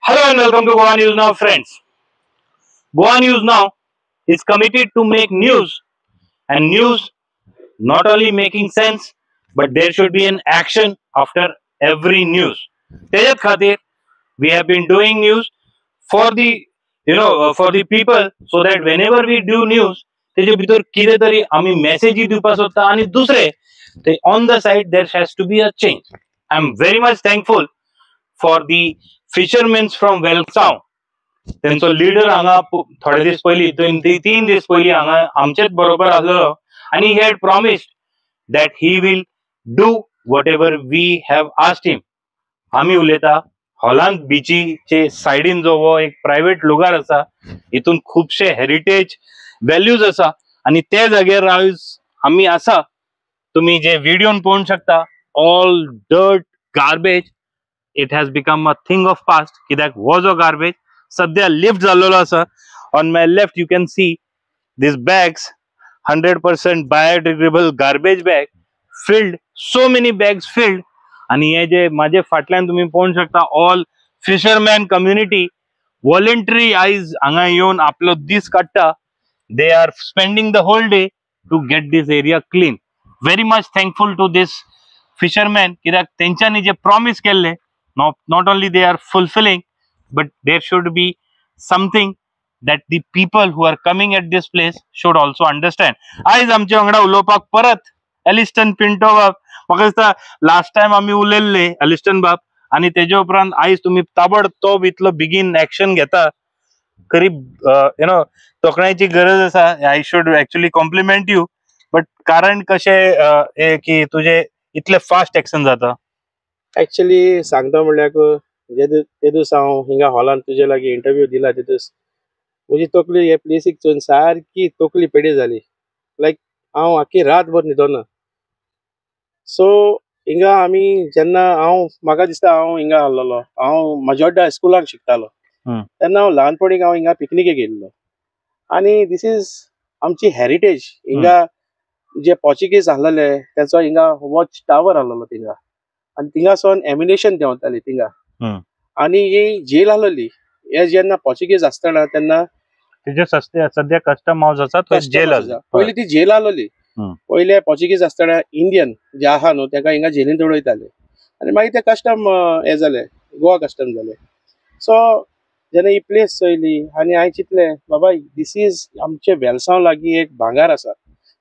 Hello and welcome to Goa News Now, friends. Goa News Now is committed to make news, and news not only making sense, but there should be an action after every news. त्याच्यात खातीर we have been doing news for the for the people, so that whenever we do news, तेजे भितर कितें तरी आमी मेसेजी दिवपाक सोदता आनी दुसरे ते on the side there has to be a change. I am very much thankful for the fishermen from Welsaw. त्यांचो लीडर हांगा थोडे दीस पयलीं 3 दीस पयलीं हांगा आमचेच बरोबर आसलो आनी he had promised that he will do whatever we have asked him. आमी उलयता हॉलांत बीचीचे सायडीन जो हो एक प्रायव्हेट लुगार आसा, हितून खुबशे हेरिटेज व्हॅल्यूज आसा आनी ते जाग्यार आयज आमी आसा. तुम्ही जे व्हिडिओन पळोवंक शकता, all dirt garbage. It has become a thing of past. कित्याक हो जो गार्बेज सध्या लिफ्ट जाल्लो आसा. On my left you can C these bags, 100% biodegradable garbage bag filled, so many bags filled. आणि हे जे माझे फाटल्यान तुम्ही पळोवंक शकता, ऑल फिशरमॅन कम्युनिटी व्हॉलंटरी आयज हांगा येवन आपलो दीस काडटा. They are spending the whole day to get this area clean. Very much thankful to this fisherman, कित्याक तेंच्यांनी जे प्रॉमिस केल्ले, not only they are fulfilling, but there should be something that the people who are coming at this place should also understand. आयज आमचे वांगडा उलोवपाक परत एलिस्टन पिंटो बाब. म्हाका दिसता लास्ट टायम आमी उलयल्ले एलिस्टन बाब, आनी तेजे उपरांत आयज तुमी ताबडतोब इतलो बेगीन एक्शन घेता. खरी तोखणायची गरज आसा. I should actually compliment you, but कारण कशें की तुजे इतले फास्ट एक्शन जाता? एक्चुअली सांगता म्हणल्यार ते दीस हांव हिंगा हॉलांत तुजे लागीं इंटरव्यू दिला, ते दीस म्हजी तकली हे प्लेसीक चोवन सारकी तकली पेडी जाली. लायक हांव आख्खी रातभर न्हिदोना. सो हिंगा आमी जेन्ना म्हाका दिसता हांव हिंगा आसलोलो, हांव म्हज्या स्कुलाक शिकतालो तेन्ना हांव ल्हानपणीक हांव हिंगा पिकनिकेक गेल्लो. आनी दीस इज आमची हेरिटेज. हिंगा जे पोर्चुगीज आहलेले तेचो हिंगा वॉच टावर आहलोलो थिंगा, आनी थिंगासोन एम्युनेशन देंवताली थिंगा. आनी ही जेल आहलोली. हे जेन्ना पोर्चुगीज आसतना तेन्ना सध्या कस्टम हाऊस आसा, तो जेल आसा. पयलीं ती जेल आहलोली. पयले पोर्चुगीज आसतना इंडियन जे आहा न्हू तेका हिंगा जेलींत उडयताले, आनी मागीर ते कस्टम हे जाले, गोवा कस्टम जाले. सो जेन्ना ही प्लेस चोयली आनी हांवें चिंतलें बाबा दीस इज आमचे वेलसांव लागीं एक भांगार आसा.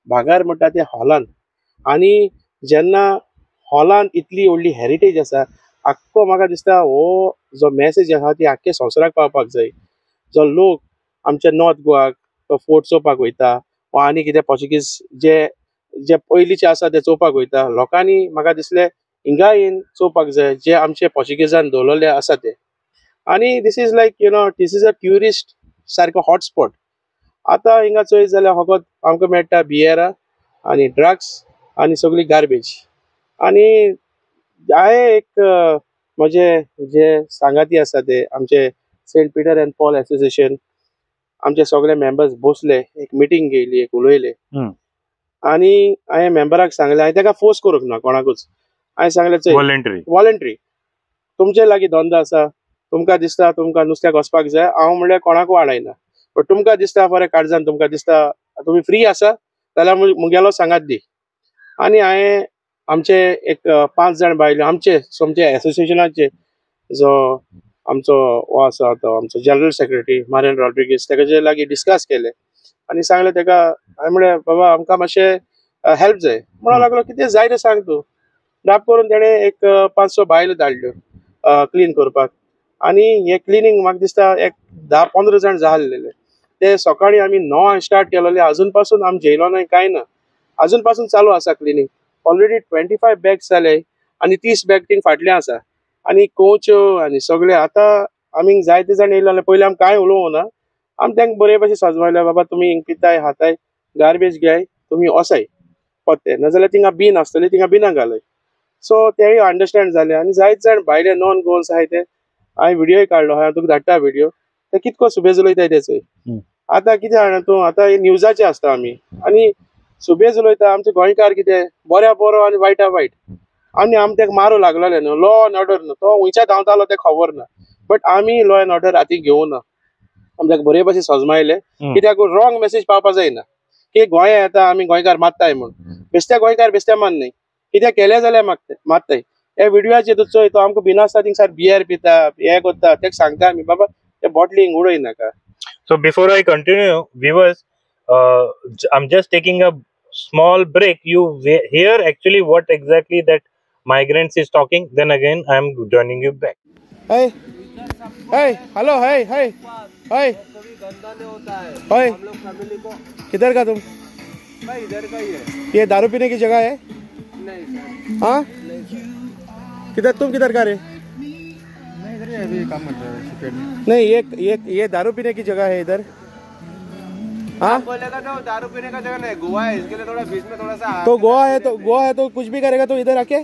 भांगार म्हणटा ते हॉलांत. आनी जेन्ना हॉलांत इतली व्हडली हेरिटेज आसा, आख्खो म्हाका दिसता हो जो मेसेज आहा ती आख्खे संवसाराक पावपाक जाय. जो लोक आमच्या नॉर्थ गोवाक तो फोर्ट चोवपाक वयता, वा आनी कितें पोर्चुगीज जे जे पयलींचे आसा ते चोवपाक वयता, लोकांनी म्हाका दिसलें हिंगा येवन चोवपाक जाय जे आमचे पोर्चुगीजान दवरलेले आसा ते. आनी this is like this is a tourist सारको हॉटस्पॉट. आतां हिंगा चोयत जाल्यार फकत आमकां मेळटा बियरां आनी ड्रग्स आनी सगळी गार्बेज. आनी हांवें एक म्हजे जे सांगाती आसा ते आमचे सेंट पिटर एंड पॉल एसोसिएशन, आमचे सगळे मेंबर्स बसले, एक मिटींग घेयली, एक उलयले. आनी हांवें मेंबराक सांगलें, हांवें ताका फोर्स करूंक ना कोणाकूच. हांवें सांगलें वॉलंटरी तुमचे लागीं धंदो आसा, तुमकां दिसता तुमकां नुस्त्याक वचपाक जाय, हांव म्हणल्यार कोणाकूय हाडयना. बट तुमकां दिसता फॉर काळजान तुमकां दिसता तुमी फ्री आसा जाल्यार मुगेलो सांगात दी. आनी हांवें आमचे एक 5 जाण बायल्यो आमचे एसोसिएशनाचे, जो आमचो हो आसा तो आमचो जनरल सेक्रेटरी मारियन रॉड्रिगीस, तेजे लागीं डिस्कस केले आनी सांगलें तेका. हांवें म्हणलें बाबा आमकां मातशें हेल्प जाय. म्हणूंक लागलो कितें जाय तें सांग तूं. डाप करून तेणें एक 5-6 बायल्यो धाडल्यो क्लीन करपाक. आनी हे क्लिनींग म्हाका दिसता एक 10-15 जाण जाल्लेले. ते सकाळीं आमी 9 स्टार्ट केलोले, अजून पासून आमी जेयलो ना कांय ना, अजून पासून चालू आसा क्लिनींग. ऑलरेडी 25 बॅग्स जाले आनी 30 बॅग थिंग फाटल्यान आसा. आनी कोच्यो आनी सगळे आतां आमी जायते जाण येयले. पयलीं आमी कांय उलोवंक ना, आमी तांकां बरे भशेन सजवायले. बाबा तुमी हिंग पिताय हाताय गार्बेज घेयाय, तुमी वसाय पत्ते, नाजाल्यार थिंगा बीन आसतली थिंगा बिनां घालय. सो तेय अंडरस्टँड जाले. आनी जायते जाण भायले नॉन गोल्स आहाय ते हांवें व्हिडियोय काडलो, हांवें तुका धाडटा व्हिडियो. ते कितको सुबेज उलयताय ते चोय. आतां कितें जाणा तूं, आतां न्यूजाचे आसता आमी, आनी सुबेज उलयता आमचे गोंयकार कितें बऱ्या बरो आनी वायटा वायट. आनी आमी ताका मारूं लागलेले न्हू, लॉ एंड ऑर्डर न्हू, तो हुंयच्या धांवतालो तें खबर ना. बट आमी लॉ अँड ऑर्डर हाती घेवना आमकां बरे भशेन सजमायले कित्याक रॉंग मेसेज पावपा जायना की गोंया येता आमी गोंयकार मारताय म्हणून बेश्टे गोंयकार बेश्टे मारनाय कित्याक केलें जाल्यार मारताय हे व्हिडिओचेर चोय तो आमकां बिनासता थिंगसर बियर पिता हे करता तेका सांगता आमी बाबा ते बॉटलींग उडय नाका. So before I continue, viewers, I'm just taking a small break. You hear actually what exactly that migrants is talking. Then again, I'm joining you back. Hey, hey, hello, hey, hey, hey. गंदा नहीं होता है hey. हम लोग family को किधर का तुम? भाई इधर का ही है. ये दारू पीने की जगह है? नहीं सर. हाँ? नहीं सर. किधर तुम किधर का रे? मैं इधर ही अभी काम कर रहा हूँ. नहीं ये दारू पीने की जगह है इधर. हाँ बोलेगा तो दारू पीने का जगह नहीं, गोवा है, इसके लिए थोड़ा बीच में थोड़ा सा. तो गोवा है तो कुछ भी करेगा तो इधर आके.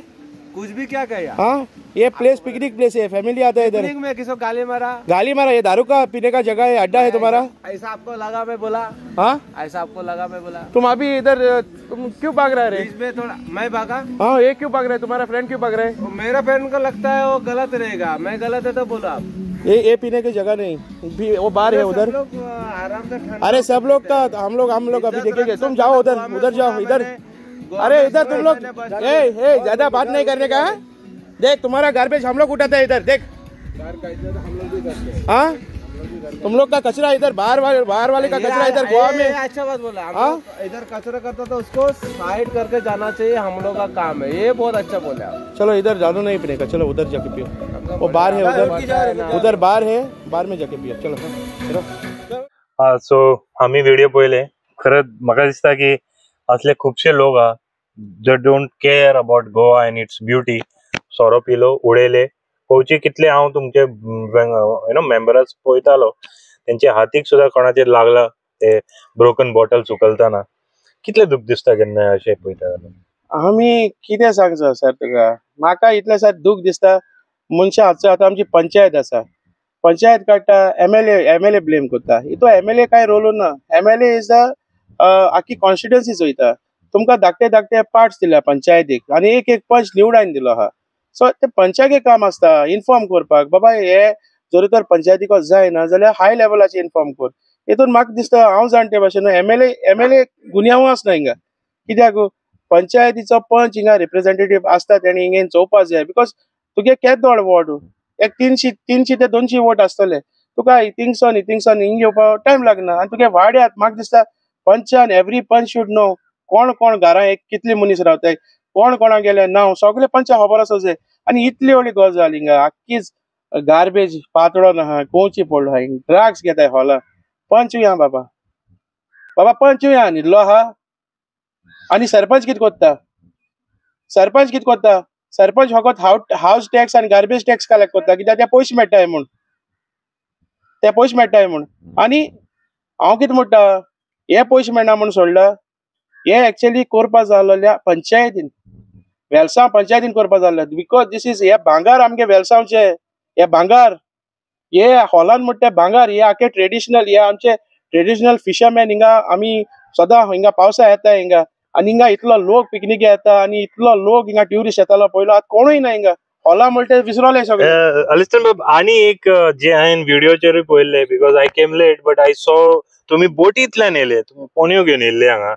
कुछ भी क्या कहेगा. हाँ ये प्लेस पिकनिक प्लेस है, फैमिली आता है इधर. पिकनिक में किसको गाली मारा. ये दारू का पीने का जगह है, अड्डा है तुम्हारा. ऐसा आपको लगा मैं बोला. हाँ ऐसा आपको लगा मैं बोला. तुम अभी इधर तुम क्यों भाग रहे रे? बीच में थोड़ा मैं भागा. हाँ ये क्यों भाग रहे? तुम्हारा फ्रेंड क्यों भाग रहे? मेरा फ्रेंड को लगता है वो गलत रहेगा, मैं गलत है तो बोला आप. ये पीने की जगह नहीं, वो बार है उधर. आराम से ठंडा. अरे सब लोग का हम लोग अभी देखेंगे. तुम जाओ उधर जाओ इधर. अरे इधर तुम लोग ज्यादा बात नहीं करने का है. देख तुम्हारा गार्बेज हम लोग उठाते हैं इधर. देख हम लोग भी करते हैं. हाँ तुम लोग का कचरा इधर बाहर वाले का कचरा इधर गोवा में. अच्छा बात बोला. इधर कचरा करता तो उसको साइड करके जाना चाहिए, हम लोग का काम है ये. बहुत अच्छा बोले आप. चलो इधर जानो नहीं पीने का, चलो उधर जाके पियो. वो बार है उधर बार है, बार में जाके पियो. चलो सो आम्ही व्हिडिओ पळयले. खरंच म्हाका दिसता की असले खुबशे लोक आहा जे don't care about Goa end it's beauty. सोरो पिलो उडयले. पळोवची कितले हांव तुमचे मेंबर्स पळयतालो तेंचे हातीक सुद्धा कोणाचेर लागला ते ब्रोकन बॉटल उखलताना. कितले दूख दिसता केन्ना अशें पळयता. आमी कितें सांगचो सर तुका. म्हाका इतलें सर दूख दिसता मनशां हाचो. आतां आमची पंचायत आसा, पंचायत काडटा, एमएलए ब्लेम करता. तो एमएलए काय रोल ना. एमएलए इज द आख्खी कॉन्स्टिट्युएन्सी चोयता. तुमकां धाकटे पार्ट्स दिल्या पंचायतीक आनी एक पंच निवडायन दिलो आहा. सो ते पंचायती काम आसता इन्फॉर्म करपाक. बाबा हे जर तर पंचायतीक जायना जाल्यार हाय लेवलाचेर इन्फॉर्म कर. हितून म्हाका दिसता हांव जाणटे भाशेन एमएलए गुन्यांव आसना हिंगा. कित्याक पंचायतीचो पंच हिंगा रिप्रेझेंटेटिव्ह आसता, तेणी हिंगा चोवपा जाय. बिकॉज तुगे केदोड वॉर्ड एक 300 ते 200 वोट आसतले. तुका हिंग येवपा टायम लागना. आनी तुगे वाड्यात म्हाका दिसता पंचान एवरी पंच शूड नो कोण घरां एक कितले मनीस रावताय, कोण कोणा गेले नांव सगळे पंचा खबर आसा जाय. आनी इतली व्हडली गजाल हिंगा आख्खीच गार्बेज पातळो आहा, कोवची पडलो आहा, ड्रग्स घेताय हॉला. पंच या बाबा पंच या न्हिदलो आहा. आनी सरपंच कितें कोत्ता? सरपंच फकत हाऊस टॅक्स आनी गार्बेज टॅक्स कलेक्ट कोत्ता. कित्याक ते पयशे मेळटाय म्हूण. आनी हांव कितें म्हणटा, हे पयशे मेळना म्हूण सोडला. हे एक्चुअली करपा जाल्ल्या पंचायतीन वेलसांव पंचायतीन करपा जाल्ले. बिकॉज दिस इज हे भांगार आमगे वेलसांवचे. हे भांगार हे हॉलान म्हणटा भांगार हे आख्खे ट्रेडिशनल. हे आमचे ट्रेडिशनल फिशरमॅन हिंगा आमी सदां हिंगा पावसा येता हिंगा. आनी हिंगा इतलो लोक पिकनिके येता आनी इतलो लोक हिंगा ट्युरिस्ट येतालो पयलो. आतां कोणूय ना हिंगा. हॉला म्हणटा विसरले सगळे. अलिस्टन बाब आनी एक जे हांवें व्हिडिओचेरूय पळयल्ले, because I came late but I saw तुम्ही बोटींतल्यान येयले, तुम्ही पोणयो घेवन येयल्ले हांगा.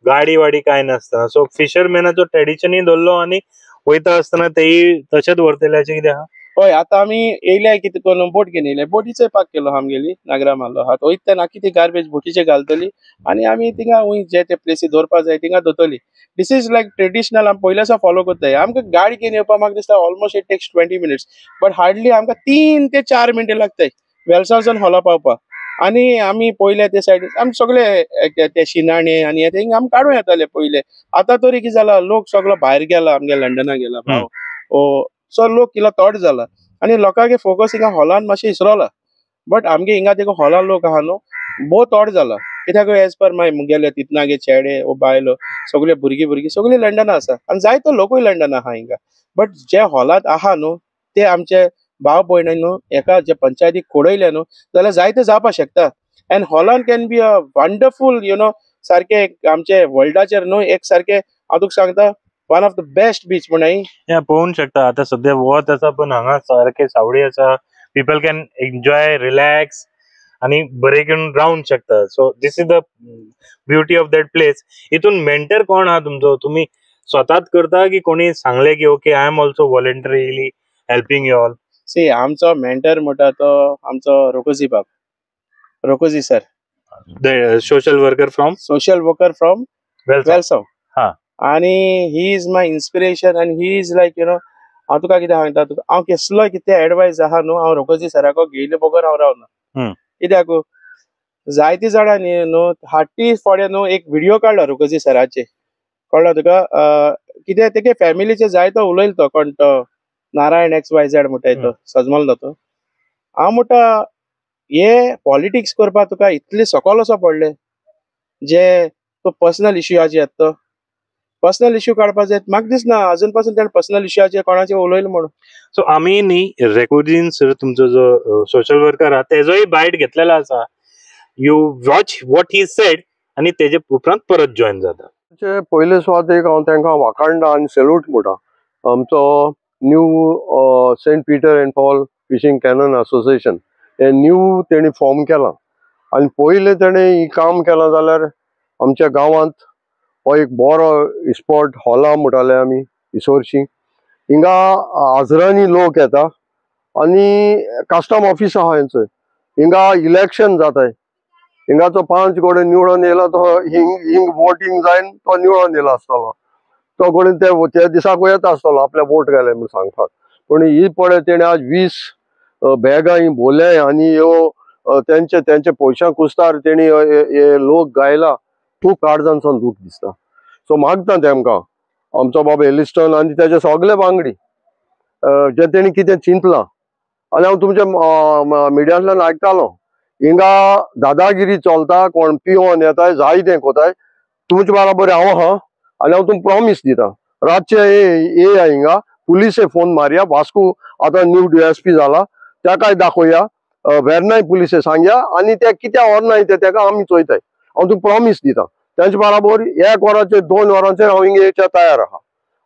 गाडी वाडी काय नासतना. सो फिशरमॅनाचो ट्रेडिशनूय धरलो आनी वयता आसतना तेय तशेंच व्हरतले अशें कितें आहा? हय आतां आमी येयले कितें करून बोट घेवन येयले. बोटीचो पाक केलो आमगेली नागरा मारलो आहा. वयता ना कितें गार्बेज बोटीचे घालतली आनी आमी थिंगा जे ते प्लेसी दवरपा जाय थिंगा दोतली. दिस इज लायक ट्रेडिशनल. आमी पयलेसो फॉलो करताय. आमकां गाडी घेवन येवपाक म्हाका दिसता almost it takes 20 minutes. But hardly आमकां 3 ते 4 मिनटां लागताय वेलसांवच्यान हॉला पावपाक. आनी आमी पयले ते सायडीन आमी सगळे ते शिनाणे आनी हे आमी काडूं येताले पयले. आतां तरी कितें जाला लोक सगळो भायर गेला, आमगे लंडना गेला भाव. सो लोक इल्लो तोड जाला आनी लोकांगे फोकस हिंगा हॉलान मातशें इसरोला. बट आमगे हिंगा देखो हॉलान लोक आहा न्हू भोव तोड जाला. कित्याक एज पर मुगेले तितनागे चेडे ओ बायलो सगळे भुरगीं सगळीं लंडना आसा आनी जायतो लोकूय लंडना आहा हिंगा. बट जे हॉलांत आहा न्हू ते आमचे भाव भयणी न्हू एका जे पंचायतीक कोडयले न्हू जाल्यार जायते जावपाक शकता. एंड हॉलांत कॅन बी अ वंडरफूल सारखे आमचे वर्ल्डाचेर न्हू एक सारखे हांव तुका सांगता one of the best beach म्हणून पळोवंक शकता. आता सध्या वत आसा पण हांगा सारखे सावळी आसा, people can enjoy, relax आणि बरे घेऊन राहून शकता. So this is the beauty of that place. इथून मेंटर कोण हा तुमचो? तुम्ही स्वतःच करता की कोणी सांगले की okay I am also voluntarily helping you all? See आमचो मेंटर म्हणटा तो आमचो रोकोजी बाब, रोकोजी sir, the social worker from social worker from Velsao. हा. आणि ही इज माय इन्स्पिरेशन आनी ही इज लायक हांव तुका कितें सांगता, तुका हांव कसलोय कितें एडवायस आहा न्हू हांव रोकोजी सराको घेयले बगर हांव रावना. कित्याक जायती जाणांनी न्हू हाटी फोड्या न्हू एक व्हिडिओ काडला रोकोजी सराचे, कळ्ळो तुका? कितें तेगे फॅमिलीचे जायतो उलयलो तो कोण तो नारायण XYZ म्हणटा तो सजमलो तो. हांव म्हणटा हे पॉलिटिक्स करपाक तुका इतले सकल असो पडले जे तो पर्सनल इश्यूआचेर येता तो पर्सनल इश्यू काडपाक जाय. म्हाका दिसना अजून पासून ताणें पर्सनल इश्यूआचेर कोणाचेर उलयलो म्हणून. सो आम्ही न्ही रेकॉर्डिंग सर तुमचो जो सोशल वर्कर आहा तेजोय बायट घेतलेलो आसा. You watch what he said आणि तेजे उपरांत परत जॉईन जाता. पयले सुवातेक हांव तांकां वाखाणटा आनी सॅल्यूट म्हणटा. आमचो new Saint Peter and Paul fishing canoe association हे न्यू तेणी फॉर्म केलां आनी पयले तेणें ही काम केलां जाल्यार आमच्या गांवांत हो एक बरो इस्पॉट हॉला म्हणटाले आमी इसोरशी. हिंगा आजरांनी लोक येता आनी कस्टम ऑफिस आहा हेंचो. हिंगा इलेक्शन जाताय. हिंगाचो 5 कोडे निवडून येयला तो हिंग वोटींग जायन तो निवडून येयला आसतलो. तो कोणी त्या दिसाक येता आसतलो आपल्या वोट घाले म्हूण सांगपाक. पूण ही पळय तेणें आज 20 बॅगां ही भोवले आनी ह्यो त्यांचे पयशां कुस्तार तेणी हे लोक गायला. खूब काळजांतसून दूख दिसता. सो मागता तेमकां आमचो बाब एलिस्टन आनी तेजे सगळे वांगडी जे तेणी कितें चिंतलां. आनी हांव तुमच्या मिडियांतल्यान आयकतालो हिंगा दादागिरी चलता, कोण पिवोन येताय जायतें कोताय. तुमचे बराबर हांव आहा आनी हांव तुमकां प्रॉमिस दिता रातचे येया हिंगा पुलिसे फोन मारया. वास्को आतां न्यू DSP जाला ताकाय दाखोवया, वेर्नाय पुलिसे सांगया आनी ते कित्या व्हरनाय ते ताका आमी चोयताय. हांव तुका प्रॉमिस दिता. तांचे बराबर 1 वराचेर 2 वरांचेर हांव हिंगा येवच्या तयार आहा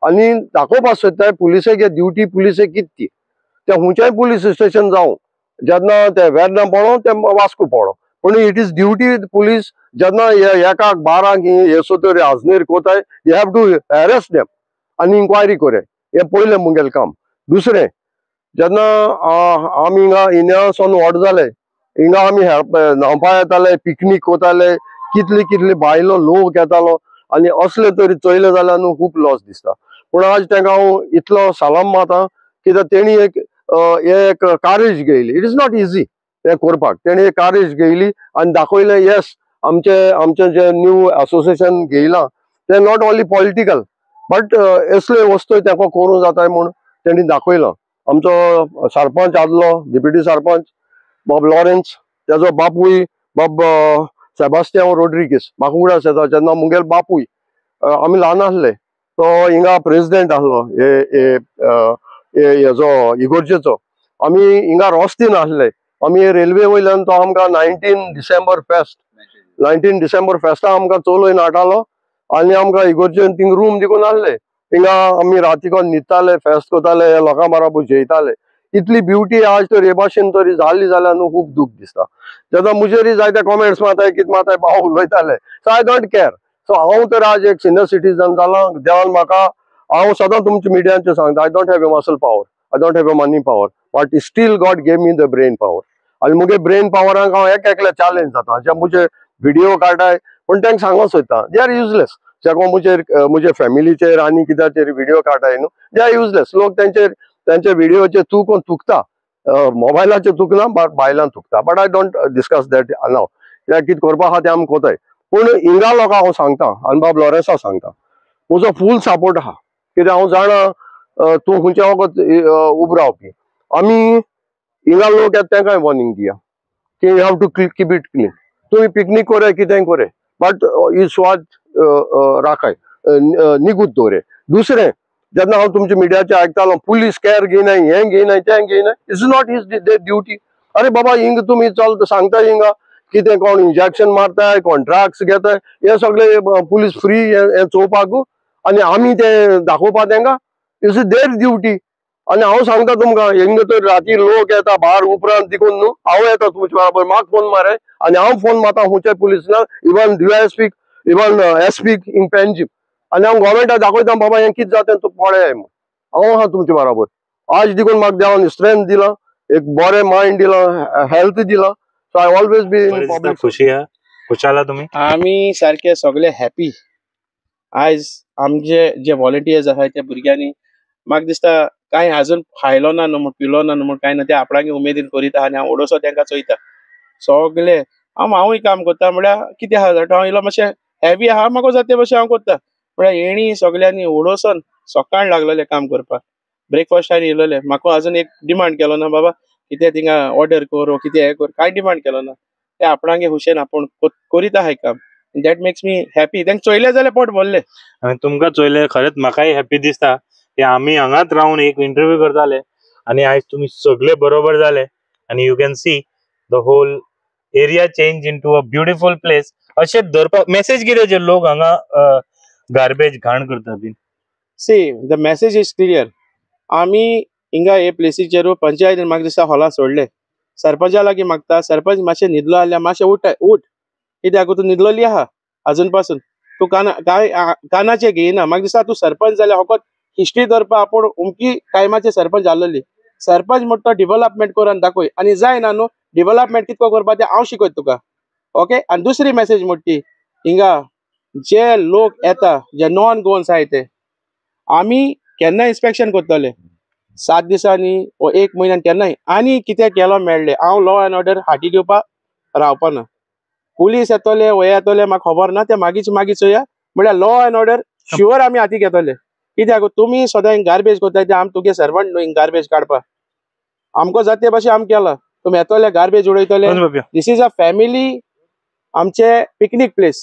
आनी दाखोवपाक सोदताय पुलिसेगे ड्युटी पुलिसे कितें ते हुंयचेय पुलीस स्टेशन जावं जेन्ना ते वेर्ना पडो ते वास्को पडो. पूण इट इज ड्युटी पुलीस जेन्ना 1 12 हेसो तरी आजनेर कोताय you have to arrest them आनी इन्क्वायरी करे. हे पयलें मुगेलें काम. दुसरें जेन्ना आमी हिंगा इन्यासून व्हड जाले हिंगा आमी न्हांवपा येताले, पिकनीक कोताले, कितले भायलो लोक येतालो आनी असले तरी चोयले जाल्यार न्हू खूब लॉस दिसता. पूण आज तांकां हांव इतलो सलाम मारता कित्याक तेणी एक कारेज घेयली. इट इज नॉट इजी ते करपाक. तेणी कारेज घेयली आनी दाखयलें येस आमचें जे न्यू असोसिएशन घेयलां ते नॉट ओन्ली पॉलिटिकल बट असले वस्तू तांकां करूं जाताय म्हूण तेणी दाखयलां. आमचो सरपंच आदलो डेप्युटी सरपंच बाब लॉरेन्स तेजो बापूय बाब सेबास्टियान रोड्रिगीस म्हाका उगडास येता जेन्ना मुगेल बापूय आमी ल्हान आसले तो हिंगा प्रेसिडेंट आसलो हेजो इगोर्जेचो. आमी हिंगा रोस्तीन आसले. आमी रेल्वे वयल्यान तो आमकां 19 डिसेंबर फेस्टाक आमकां चलोवन हाडटालो आनी आमकां इगोर्जेन थिंग रूम दिकून आसले. हिंगा आमी रातीकोन न्हिदताले, फेस्त कोताले, लोकां बराबर जेयताले. इतली ब्युटी आज तर हे भाशेन तरी जाली जाल्यार न्हू खूब दूख दिसता. जेन्ना मुजेरी जायते कॉमेंट्स मारताय कितें मारताय भाव उलयताले so I don't care. So हांव तर आज एक सिनियर सिटीजन जालां. देवान म्हाका हांव सदां तुमच्या मिडियांचेर सांगता I don't have a muscle power, I don't have a money power but still God gave me the brain power. आनी मुगे ब्रेन पावरांक हांव एकले चॅलेंज जाता जे मुजे व्हिडिओ काडटाय पूण तांकां सांगूंक सोदता दे आर युजलेस. जेको मुजे फॅमिलीचेर आनी कित्याचेर व्हिडिओ काडटाय न्हू दे आर युजलेस. लोक त्यांचे व्हिडिओचे चुकून तुकता, मोबायलाचेर तुकना बट बायलान तुकता. But I don't discuss that now. कित्याक कितें करपा आहा तें आमी कोताय. पूण हिंगा लोकांक हांव सांगता आनी बाब लॉरेन्साक सांगता म्हजो फूल सपोर्ट आहा. कित्याक हांव जाणा तूं खंयच्या वखद उबो रावपी. आमी हिंगा लोक येता तांकांय वॉर्निंग दिया की you have to keep it clean. तुम्ही पिकनीक करे कितेंय करे बट ही सुवात राखाय निगूत दवरे. दुसरें जेन्ना हांव तुमच्या मिडियाचेर आयकतालो पुलीस केअर घेयनाय हें घेयनाय तें घेयनाय इट्स नॉट हिज ड्युटी. अरे बाबा हिंग तुमी चल सांगता हिंगा कितें कोण इंजेक्शन मारताय कोण ड्रग्स घेताय हे सगळे पुलीस फ्री हे चोवपाक आनी आमी ते दाखोवपा तांकां इट्स देर ड्युटी. आणि हांव सांगता तुमकां हिंगा तर राती लोक येता भायर उपरांत देखून न्हू हांव येता तुमचे बराबर म्हाका फोन मारे आनी हांव फोन मारता खंयच्याय पुलिसांक even DYSP even SP in Panjim आनी हांव गव्हर्मेंटाक दाखयता बाबा हें कितें जाता तूं पळय म्हणून हांव आहा तुमचे बराबर आज देखून म्हाका देवान स्ट्रेंथ दिला एक बरें मायंड दिला हेल्थ दिला so I always be in public खुशाला तुम्ही आमी सारखे सगळे हॅपी आयज आमचे जे व्हॉलंटियर्स आहात त्या भुरग्यांनी म्हाका दिसता कांय अजून खायलो ना न्हू म्हूण पिलो ना न्हू म्हूण कांय ना ते आपणागे उमेदीन करीत आहा आनी हांव ओडोसो तांकां चोयता सगळे हांवूय काम करता म्हळ्यार कितें आहा हांव इल्लो मातशें हॅवी आहा म्हाका जाता ते भशेन हांव करता म्हळ्यार हेणी सगळ्यांनी ओडोसन सकाळ लागलेले काम करपाक ब्रेकफास्टार येयलेले म्हाका अजून एक डिमांड केलो ना बाबा कितें थिंगा ऑर्डर कर वो कितें हें कर कांय डिमांड केलो ना ते आपणागे हुशेन आपूण करीत आहाय काम दॅट मेक्स मी हॅपी तांकां चोयले जाल्यार पोट भरले तुमकां चोयले खरेंच म्हाकाय हॅपी दिसता की आमी हांगाच रावन एक इंटरव्यू करताले आनी आयज तुमी सगळे बरोबर जाले आनी you can see the whole area change into a beautiful place अशें धरपाक मेसेज कितें जे लोक हांगा गार्बेज घाण करता be see the message is clear आमी हिंगा हे प्लेसीचेर पंचायतीन म्हाका दिसता हॉला सोडले सरपंचा लागीं मागता सरपंच मातशें न्हिदलो आल्या मातशें उठ कित्याक तूं न्हिदलोली आहा अजून पासून तूं कानाचें घेयना म्हाका दिसता तूं सरपंच जाल्यार फकत हिस्ट्री धरपा आपूण उमकी टायमाचेर सरपंच जाल्लोली सरपंच म्हणटा तो डेव्हलपमेंट करून दाखय आनी जायना न्हू डेव्हलपमेंट कितको करपा तें हांव शिकयता तुका ओके आनी दुसरी मेसेज म्हणटी हिंगा जे लोक येता जे नॉन गोवन्स आहाय ते आमी केन्ना इन्स्पेक्शन करतले 7 दिसांनी व 1 म्हयन्यान केन्नाय आनी कितें केलो मेळ्ळें हांव लॉ एंड ऑर्डर हाती घेवपाक रावपाना पुलीस येतले वो येतले म्हाका खबर ना ते मागीर चोया म्हळ्यार लॉ एंड ऑर्डर शुअर आमी हाती घेतले कित्याक तुमी सदां गार्बेज करता ते आमी तुगे सर्वंट न्हू गार्बेज काडपा आमकां जाता ते भशेन आमी केला तुमी येतले गार्बेज उडयतले दीस इज अ फॅमिली आमचे पिकनीक प्लेस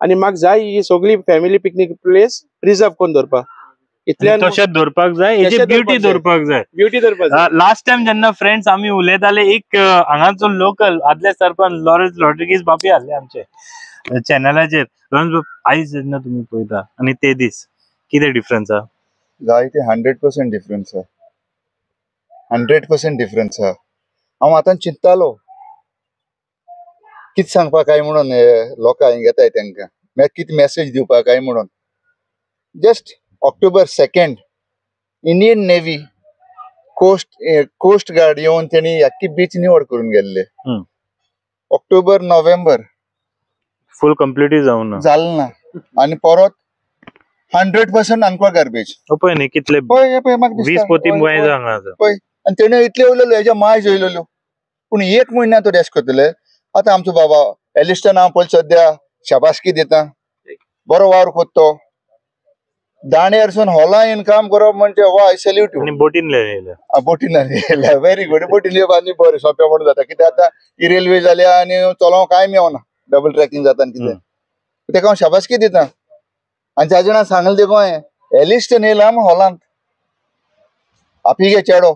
आनी म्हाका जाय ही सगळी फॅमिली पिकनीक प्लेस प्रिजर्व करून दवरपा इतल्यान तशेंच दवरपाक जाय हेची ब्युटी दवरपाक जाय लास्ट टाइम जेन्ना फ्रेंड्स आमी उलयताले एक हांगाचो लोकल आदले सरपंच लॉरेन्स रॉड्रिगीस बाबी आसले आमचे चॅनलाचेर आयज जेन्ना तुमी पळयता आनी ते दीस कितें डिफरन्स आहा जायते 100% डिफरन्स आहा 100% डिफरन्स आहा हांव आतां चिंततालो कितें सांगपा काय म्हणून लोकां हिंगा येताय तांकां कितें मेसेज दिवपा काय म्हणून just October 2 Indian Navy Coast Guard येवन तेणी आख्खी बीच निवड करून गेल्ले ऑक्टोबर नोव्हेंबर फुल कंप्लीट जालें ना आनी परत 100% अनक्वा गार्बेज पळय न्ही कितले पळय म्हाका 20 पोती गोंय हांगा पळय आनी तेणे इतले उलयलो हेज्या माय जोयल्यो पूण 1 म्हयन्यान तो रेस्ट करतले आतां आमचो बाबा एलिस्टन हांव पळय सद्या शाबासकी दिता बरो वावर कोत्तो दांड्यारसून हॉला येवन काम करप म्हणजे वा सॅल्यूट बोटीन व्हेरी गुड बोटीन येवपाक बरें सोंपें म्हणून जाता कित्याक आतां ही रेल्वे जाल्या आनी चलोवंक काय मेवना डबल ट्रॅकिंग जाता आनी कितें तेका हांव शाबासकी दिता आनी ज्या जाणां सांगलें देखो हांवें एलिस्टन येयला हॉलांत आपिगे चेडो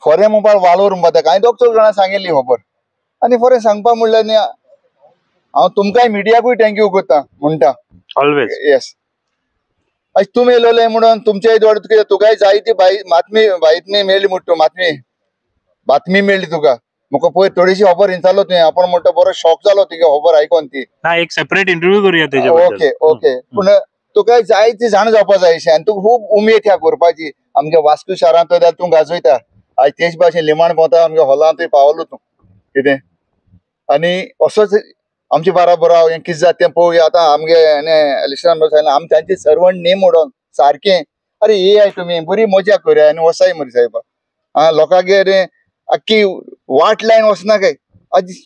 फोरें म्हणपाक वालोर म्हणपा ताका हांवें 2 जाणां सांगिल्ली खबर आनी फोरें सांगपा म्हणल्यार न्ही हांव तुमकांय मिडियाकूय थँक्यू करता म्हणटा ऑलवेज येस आज तुमी येयलोले म्हणून तुमच्या इतवड तुकाय जायती बातमी मेळ्ळी म्हणटा बातमी मेळ्ळी तुका म्हाका पळय थोडीशी खबर हिंचालो तुवें आपण म्हणटा बरो शॉक जालो तुगे खबर आयकोन ती एक सेपरेट इंटरव्यू करूया तेजे ओके ओके पूण तुका जायती जाण जावपा जाय अशें आनी तुका खूब उमेद ह्या करपाची आमच्या वास्को शारांत जाल्यार तूं गाजयता आयज तेच भाशेन लिमाण पावता आमच्या हॉलांत पावलो तूं कितें आनी असोच आमचे बाराबर हांव हें कितें जाता तें पळोवया आतां आमगे एलिस्टन आमी तांचे सर्वंट नेम म्हणून सारकें अरे हे आय तुमी बरी मजा करूया आनी वसाय मरे साहेबा लोकांगेर आख्खी वाट लायन वचना काय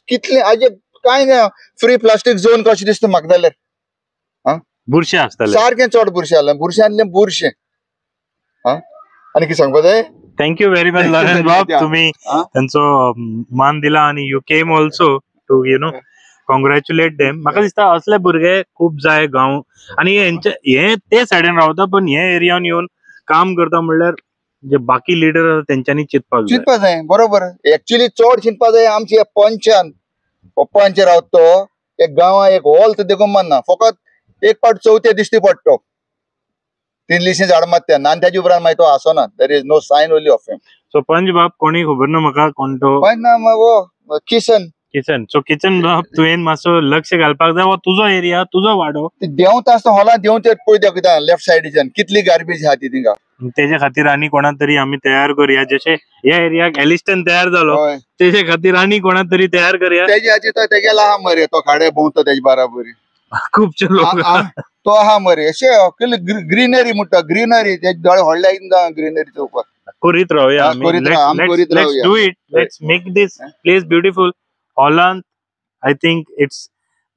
कितले आजे कांय ना फ्री प्लास्टीक झोन कशें दिसता म्हाका जाल्यार बुरशें आसतालें सारकें चड बुरशें जालें बुरश्यांतलें बुरशें आनी कितें सांगपा जाय थँक्यू व्हेरी मच लॉरेन्स बाब तुम्ही त्यांचो मान दिला आणि you came also to you know congratulate them म्हाका दिसता असले भुरगे खूब जाय गांव आणि हे ते सायडीन रावता पण हे एरियान येवन काम करता म्हणल्यार जे बाकी लिडर आसा तेंच्यांनी चिंतपाक जाय बरोबर एक्चुअली चड चिंतपाक जाय आमचे पंचान पप्पांचे रावता तो एक गांवां एक हॉल तर देखून मानना फकत एक पाट चवथे दिश्टी पडटा तिनलीशी झाड मारता आनी त्याच्या उपरांत मागीर तो आसना. There is no sign only of him. So पंच बाब कोणी खबर ना म्हाका कोण तो पण ना मग वो किशन किचन. सो किचन बाब तुवें मातसो लक्ष घालपाक जाय. हो तुजो एरिया, तुजो वाडो. ते देंवता आसता हॉलां देंवता पळयता कितें लेफ्ट सायडीच्यान कितली गार्बेज आहा ती थिंगा. तेजे खातीर आनी कोणा तरी आमी तयार करूया. जशे ह्या एरियाक एलिस्टन तयार जालो हय तेजे खातीर आनी कोणा तरी तयार करया. तेजे हाची तो तेगेला आहा मरे तो खाडे भोंवता तेजे बाराबरी. खुबशे लोक तो आहा मरे अशें ग्रीनरी म्हणटा ग्रीनरी तेजे दोळे व्हडले ग्रीनरी चौपाक. करीत रावया हा, आमी. करीत राव, आमी करीत लेट्स रावया. Do it. Let's make this place beautiful. हॉलांत I think it's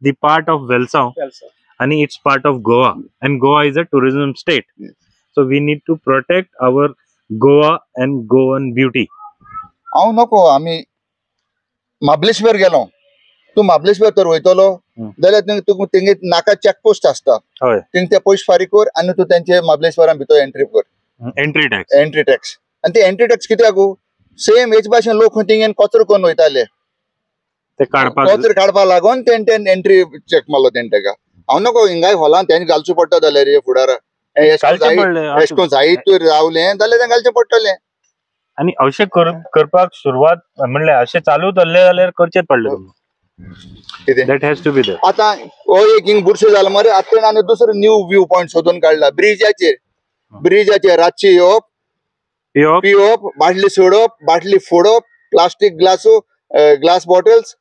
the part of Velsao आणि it's part of Goa and Goa is a tourism state. Yes. So we need to protect our Goa and Goan beauty. हांव नको आमी महाबळेश्वर गेलो. तू महाबळेश्वर तर वयतलो जाल्यार तुका थिंगा नाका चेकपोस्ट आसता. हय. थिंग ते पयशे फारीक कर आनी तू तेंचे महाबळेश्वरान भितर एंट्री कर. Entry tax. एंट्री टॅक्स आनी ते एंट्री टॅक्स कित्याक सेम हेच भाशेन लोक थिंगेन कचरो करून वयताले. ते काडपाक कचरो काडपाक लागून तेंच्यान एंट्री चेक मारलो तेंका. हांव नको हिंगाय हॉलांत तेंचे घालचें पडटा जाल्यार रे फुडार घालचें पडलें. एश कोन जायत रावलें जाल्यार तें घालचें पडटलें. आणि अशें करपाक सुरवात म्हणल्यार अशें चालू धरलें जाल्यार करचेंच पडलें. कितें that has to be there. आतां हो एक हिंग बुरशे जाला मरे आतां आनी दुसरो न्यू व्यू पॉयंट सोदून काडला. ब्रिजाचेर रातची येवप पिवप बाटली सोडप बाटली फोडप plastic glass bottles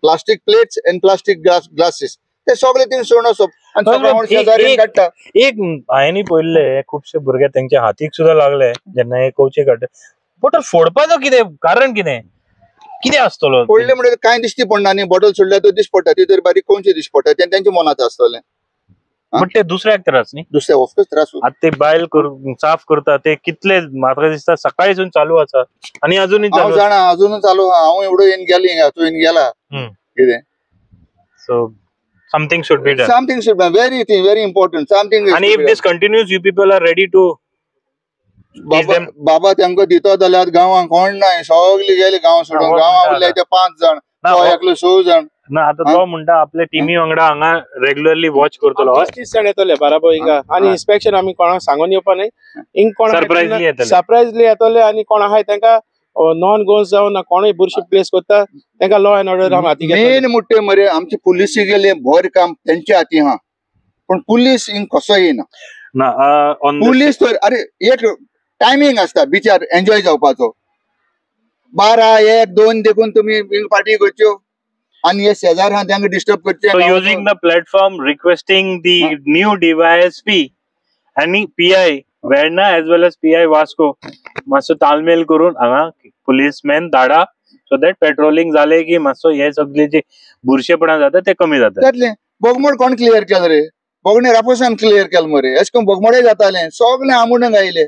plastic plates and plastic glasses ते सगळे थिंग सोडून वचप आनी सगळे शेजारी काडटा. एक हांवें पळयल्ले खुबशे भुरगे तेंच्या हातीक सुद्धा लागले जेन्ना हे कोवचे काडटा. बॉटल फोडपाचो कितें कारण कितें आसतलो? पडले म्हणजे कांय दिश्टी पडना न्ही. बॉटल सोडल्यार तो दिश्टी पडटा ती तर बारीक कोणचे दिश्टी पडटा तें तेंच्या मनाचें आसतलें. बट ते दुसऱ्याक त्रास न्ही. दुसऱ्या ऑफकोर्स त्रास. आता ते बायल साफ करता ते कितले म्हाका दिसता सकाळीसून चालू आसा आणि अजूनही हांव चालू. जाणा अजून चालू आहा. हांव एवढो येवन गेलो हिंगा तूं येवन गेला कितें. So something should be done. Something should be very important something. आणि if this continues you people are ready to बाबा तेंका दितो जाल्यार गांवांक कोण ना सगळी गेली गांव सोडून. गांवां उरले ते 5 जण तो एकलो 6 जण ना. आता तो म्हणटा आपल्या टीमी वांगडा हांगा रेग्युलरली वॉच करतलो. 30 जण येतले बराबर हिंगा आणि इन्स्पेक्शन आमी कोणाक सांगून येवपा न्ही. हिंग कोण सरप्राइजली येतले आणि कोण आहाय तेंका नॉन गोन्स जावन ना कोणूय बुरशी प्लेस करता तेंका लॉ एंड ऑर्डर आमी हाती घेतले. मेन मुट्टे मरे आमचे पुलिस गेले भर काम तेंच्या हाती आहा पण पुलीस हिंग कसो येना. पुलीस तर अरे एक टायमिंग आसता बिचार एन्जॉय जावपाचो 12, 1, 2 देखून तुम्ही पार्टी करच्यो आणि हे शेजार आहा तांकां डिस्टर्ब करचे. So using the platform requesting the new DYSP आणि PI Verna as well as PI Vasco मातसो तालमेल करून हांगा पुलिसमॅन धाडा सो दॅट पेट्रोलिंग जाले की मातसो हे सगळे जे बुरशेपणा जाता ते कमी जाता. जातले. बोगमोड कोण क्लियर केलं रे? बोगणे रापोसान क्लियर केलं मरे. अशें करून बोगमोडे जाताले सगळे आमुण गायले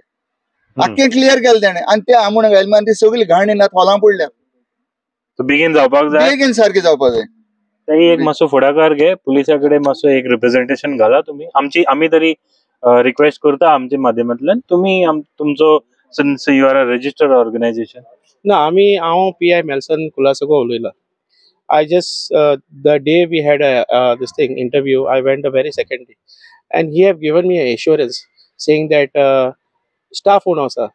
आख्खे क्लियर केले तेणे आणि ते आमुण गायले मागीर ती सगळी घाण येनात हॉलां पडल्या. बेगीन जावपाक जाय. बेगीन सारखे जावपाक जाय. तेही एक मातसो फुडाकार घे. पुलिसा कडेन मातसो एक रिप्रेझेंटेशन घाला तुम्ही. आमी तरी रिक्वेस्ट करता आमच्या माध्यमांतल्यान तुम्ही तुमचो since you are a registered organization. ना आमी हांव PI मेल्सन कुलासको उलयला. I just the day we had this thing interview, I went the very second day, and he have given me an assurance saying that staff उणो आसा.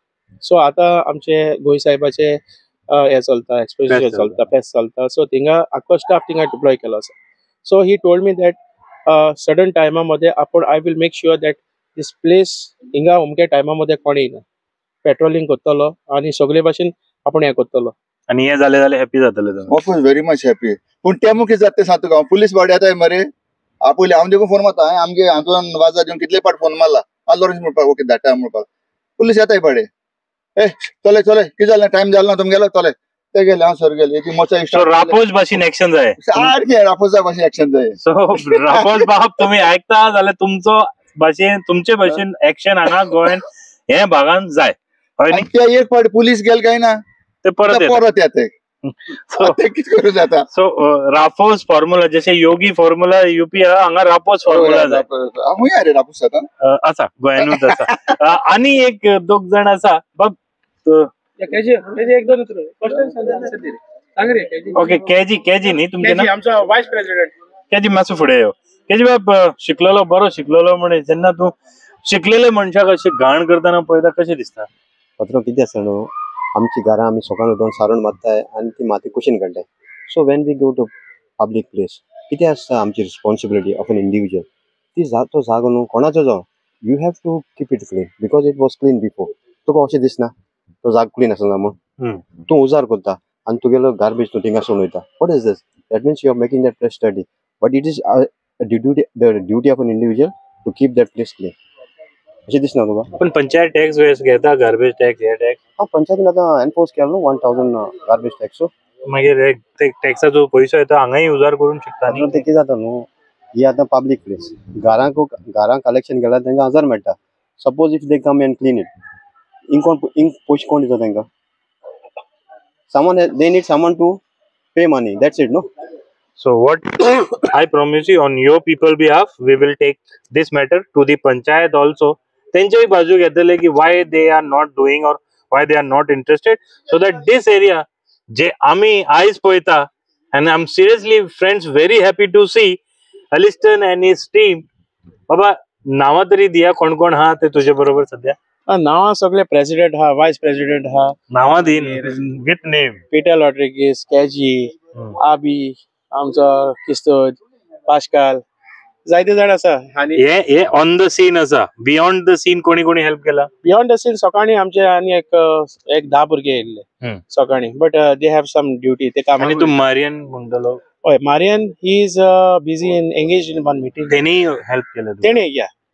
So आता आमचे गोंय साहेबाचे हे चलता exposition चलता फेस्ट चलता. सो थिंगा आख्खो स्टाफ थिंगा डिप्लॉय केलो आसा. So he told me that sudden टायमा मध्ये आपण I will make sure that this place हिंगा अमके टायमा मध्ये कोण येना. पेट्रोलिंग करतलो आणि सगळे भाशेन आपण हे करतलो आणि हे जाले जाल्यार हॅपी जातले. Of course very much happy. पूण ते मुखे जाता ते सांगता हांव पुलीस भाड येताय मरे. पयलीं हांव देखून फोन मारता आमगे हातून वाजा दिवन कितले पाट फोन मारला लॉरेंस म्हणपाक ओके धाडटा म्हणपाक. पुलीस येताय भाडे ए चले कितें जालें टायम जालो ना तुमी गेलो चले ते गेले हांव सर गेले ती मोचा सो रापोज भाशेन एक्शन जाय. सारकें रापोजा भाशेन एक्शन जाय. सो रापोज बाब तुम्ही ऐकता जाल्यार तुमचे भाशेन एक्शन हांगा गोंयान हे भागान जाय. ते एक फावट पुलीस गेले काय ना ते परत येतात. कितें करूं जाता. सो रापोज फॉर्म्युला जशे योगी फॉर्म्युला UP हांगा रापोज फॉर्म्युला जाय. हांवूय रे रापोज जाता आसा गोंयानूच आसा. आनी एक 2 जण आसा बघ. ओके केजी न्ही तुमचें नांव? आमचो वायस प्रेसिडेंट केजी मातसो फुडें यो. तेजे बाब शिकलेलो बरो शिकलेलो म्हणे जेन्ना तू शिकलेले मनशाक अशी घाण करताना पळयता कशें दिसता? पात्रांव कितें आसा न्हू, आमची घरां आमी सकाळीं उठून सारून मारताय आनी ती माती कुशीन काडटाय. So when we go to public place कितें आसता आमची रिस्पॉन्सिबिलिटी ऑफ एन इंडिविज्युअल, तो जागो न्हू कोणाचो जावं, you have to keep it clean because it was clean before. तुका अशें दिसना तो जागो क्लीन आसना म्हूण? तूं उजार करता आनी तुगेलो गार्बेज तूं थिंगा सोडून वयता. What is this? That means you are making that place study, but it is the duty of an individual to keep that place clean. अशें दिसना तुका? पण पंचायत टॅक्स वेस घेता, गार्बेज टॅक्स हे टॅक्स हांव पंचायतीन आतां एनफोर्स केलो न्हू 1000 गार्बेज टॅक्स. सो मागीर टॅक्साचो पयसो येता हांगाय उजार करून शिकता न्ही. ते कितें जाता न्हू, ही आतां पब्लीक प्लेस, घरां कलेक्शन केल्यार तांकां 1000 मेळटा. Suppose if they come and clean it, इंक पयशे कोण दिता तांकां? They need someone to pay money, that's it न्हू. So what I promise you on your people behalf, we will take this matter to the panchayat also. त्यांच्याही बाजू घेतले की why they are not doing or why they are not interested, so that this area जे आम्ही आयज पळयता, and I'm seriously friends very happy to see Aliston and his team. बाबा नावा तरी दिया कोण कोण हा ते तुझे बरोबर सध्या नावां सगळे प्रेसिडेंट हा, वायस प्रेसिडेंट हा, नावा दी विथ नेम. पीटर रॉड्रिगीस, कॅजी, आबी, आमचो किस्तोद, पाश्काल, जायते जाण आसा. आनी हे ऑन द सीन आसा, बियॉन्ड द सीन कोणी कोणी हेल्प केला? बियॉन्ड द सीन सकाळी आमचे आनी एक 10 भुरगे येयल्ले सकाळी, but they have some duty ते काम. आणि तू मारियन म्हणटलो? हय, Marian he is busy in engage in one meeting. त्यांनी हेल्प केलं? तेणे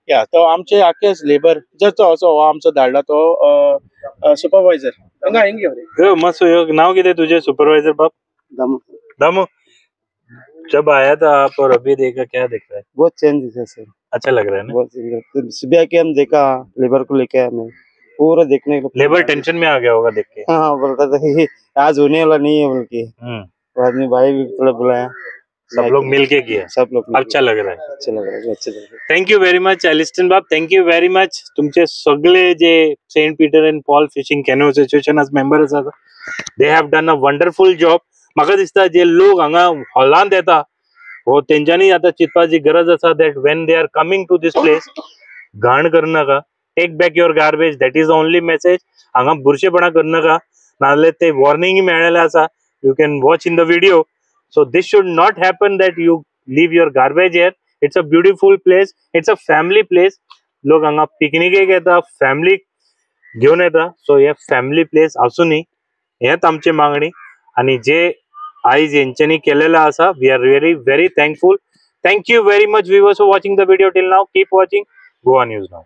या तो आमचे आखेच लेबर जर तो असो आमचो धाडला तो सुपरवायझर हांगा घेवन मस्त. नाव कितें तुझे सुपरवायझर बाप? दामू. जब आया था आप और अभी देखा, क्या दिख रहा है? बहुत चेंज है सर, अच्छा लग रहा है ना? बहुत. सुबह के हम देखा लेबर को लेके हमें पूरा देखने को. लेबर टेंशन में आ गया होगा देख के. हाँ, बोल रहा था कि आज होने वाला नहीं है बोल के. आदमी भाई भी थोड़ा बुलाया, सब लोग मिल के किया, सब लोग. अच्छा लग रहा है. अच्छा लग रहा है, अच्छा लग रहा है. थँक्यू व्हेरी मच एलिस्टन बाब, थँक्यू व्हेरी मच. तुमचे सगळे जे Saint Peter and Paul fishing canoe association आज मेंबर आसात, they have done a wonderful job. म्हाका दिसता जे लोक हांगा हॉलांत येता हो तेंच्यांनी आता चिंतपाची गरज आसा that when they are coming to this place, घाण करनाका, take back your garbage. That is the only message. हांगा बुरशेपणा करनाका, नाजाल्यार ते वॉर्निंग मेळ्ळेले आसा. You can watch in the video. So this should not happen that you leave your garbage here. It's a beautiful place. It's a family place. लोक हांगा पिकनिकेक येता, फॅमिली घेऊन येता. सो हे फॅमिली प्लेस आसूनी हेच आमची मागणी. आणि जे आयज हेंच्यांनी केलेलं आसा, we are very very thankful. Thank you very much viewers for watching the video till now. Keep watching Goa news now.